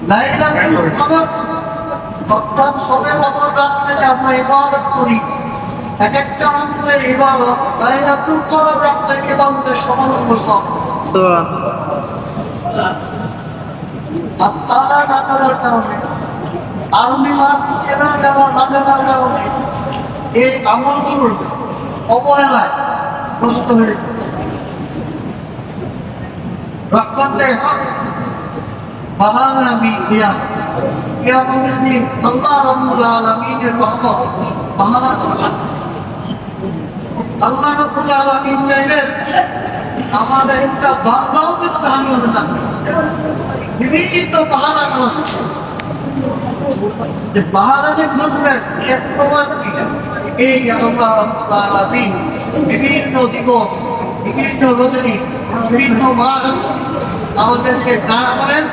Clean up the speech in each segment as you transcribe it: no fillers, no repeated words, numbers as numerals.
লাইলাতুল কদর অর্থাৎ শবে কদর রাত্রে যে আমরা ইবাদত করি, এক একটা রাত্রে ইবাদত, লাইলাতুল কদর রাত্রে ইবাদতের সমান সব। আস্তানা না করার কারণে, আরবি মাস চেনা যাওয়া না জানার কারণে এই আমলগুলোর অবহেলায় নষ্ট হয়ে যাচ্ছে। রহমতে বাহার আমি কিয়ামতের দিন আল্লাহ রাব্বুল আলামিনের রহমত বাহানা করছেন। আল্লাহ রাব্বুল আলামিন চাইলেন আমাদের একটা বান্দাও যেন জাহান্নামে না যায়। বিভিন্ন বাহানা করছে, যে বাহানা যে খুঁজবেন এর প্রমাণ কি? এই আল্লাহ রাব্বুল আলামিন বিভিন্ন দিবস, বিভিন্ন রজনী, বিভিন্ন মাস আমাদেরকে দাঁড় করেন,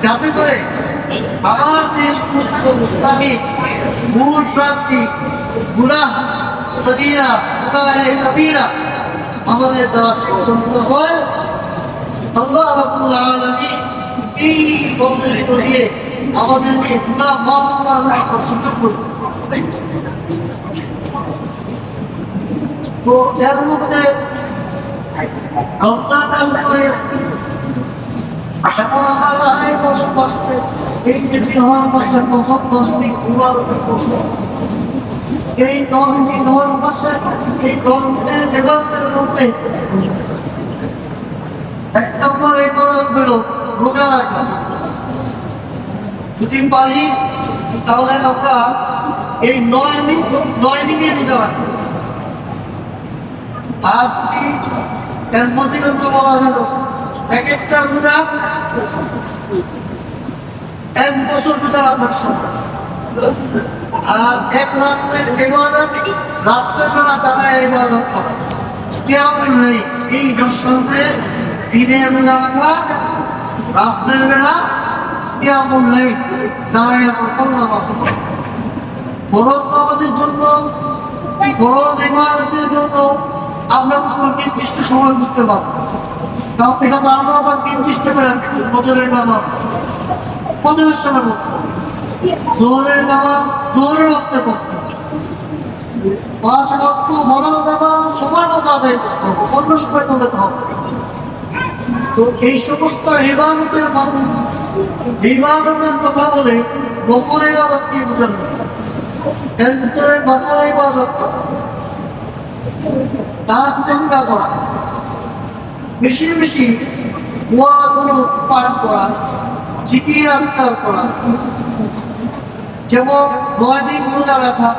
যাতে করে আমার যে সমস্ত মুস্তাহিদ মূল প্রান্তি গুনাহ সগীরা গুনাহে কবীরা আমাদের দ্বারা সংশোধিত হয়। আল্লাহ রাব্বুল আলামিন এই বদলিত দিয়ে আমাদেরকে গুনাহ মাফ করার একটা সুযোগ করে। তো এর মধ্যে রমজান মাস চলে এসেছে, এখন আমার আড়াই বছর আসছে। এই যে জিলহজ মাসের প্রথম 10 দিন ইবাদতের বছর, এই 10 দিন জিলহজ মাসের এই 10 দিনের ইবাদতের মধ্যে এক নম্বর ইবাদত হলো রোজা রাখা। যদি পারি তাহলে আমরা এই 9 দিনে রোজা রাখবো। আর যদি এর ফজিলত বলা হলো এক একটা রোজা 1 বছর রোজা রাখার সময়, আর এক রাত্রের ইবাদত রাত্রের বেলা দাঁড়ায় ইবাদত করা। কেমন নেই এই দর্শনে দিনে রোজা রাখা, রাত্রের বেলা কেমন নেই দাঁড়ায় নামাজ পড়া। ফরজ নামাজের জন্য, ফরজ ইবাদতের জন্য আমরা তো কোনো নির্দিষ্ট সময় বুঝতে পারবো না। তাও এটা তো আমরা আবার নির্দিষ্ট করে রাখছি। ফজরের নামাজ ফজরের সময় পড়তে হবে, জোহরের নামাজ জোহরের ওয়াক্তে পড়তে হবে, 5 ওয়াক্ত ফরজ নামাজ সময় মতো আদায় করতে হবে, অন্য সময় করতে হবে। তো এই সমস্ত ইবাদতের মানুষ ইবাদতের কথা বলে নফল ইবাদত কি বোঝানো, এর ভিতরে নফল ইবাদত তার চিন্তা করা, বেশি বেশি দোয়াগুলো পাঠ করা, জিকির আজকার করা, যেমন 9 দিন রোজা রাখা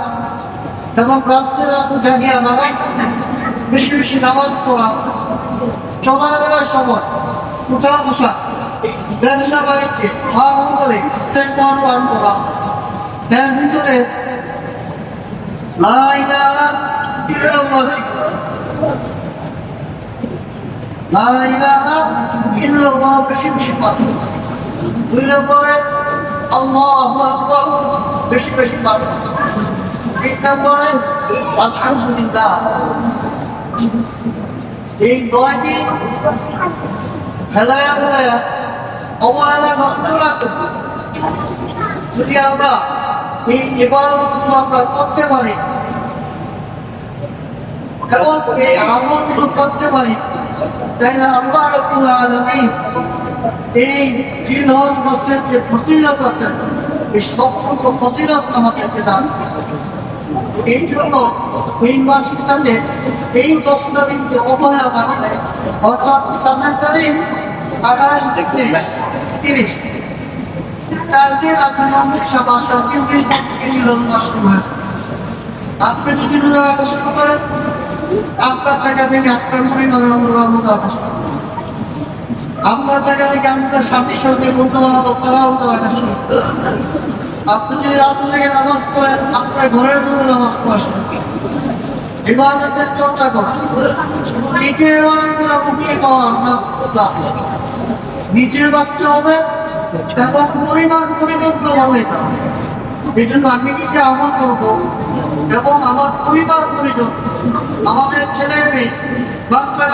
এবং রাত্রে জাগিয়া নামাজ, বেশি বেশি নামাজ পড়া, চলাফেরার সময় উঠা বসা, ব্যবসা বাণিজ্যে ফার্ম করে ইস্তেগফার পাঠ করা, এর ভিতরে লা ইলাহা ইল্লাল্লাহ, লা ইলাহা ইল্লাল্লাহ বেশি বেশি পাঠ। 2 নম্বরে আল্লাহু আকবার বেশি বেশি পাঠ। 3 নম্বরে আলহামদুলিল্লাহ। এই 9 দিন হেলায়া হেলায়া অবহেলা নষ্ট না করতে, যদি আমরা এই ইবাদতগুলো আমরা করতে পারি এবং এই আমলগুলো করতে পারি, তাহলে আল্লাহ রাব্বুল আলামিন এই জিলহজ মাসের যে ফজিলত আছে, এই সম্পূর্ণ ফজিলত আমাদেরকে দান করবেন। এই জন্য এই মাসটাতে এই 10টা দিনকে অবহেলা না করে, হয়তো আজকে 27 তারিখ, 28, 30, 4 দিন আপনি মন্দির সভা 3 দিন থেকে জিলহজ মাস শুরু হয়েছে। আপনি যদি রোজা রাখা শুরু করেন, আপনার জায়গা থেকে আপনার পরিবারের অন্যরা রোজা রাখা শুরু করেন, আপনার জায়গা থেকে আপনার স্বামীর সঙ্গে বন্ধু বান্ধব তারা রোজা রাখা শুরু করেন। আপনি যদি রাত থেকে নামাজ পড়েন, আপনার ঘরের জন্য নামাজ পড়া শুরু করেন। ইবাদতের চর্চা করেন, শুধু নিজের ইবাদতগুলো মুক্তি পাওয়ার না, নিজের বাঁচতে হবে এবং পরিবার পরিজনকে ভাবে। এই জন্য আমি নিজে আমল করবো এবং আমার পরিবার পরিজন, আমাদের ছেলে মেয়ে, বাচ্চা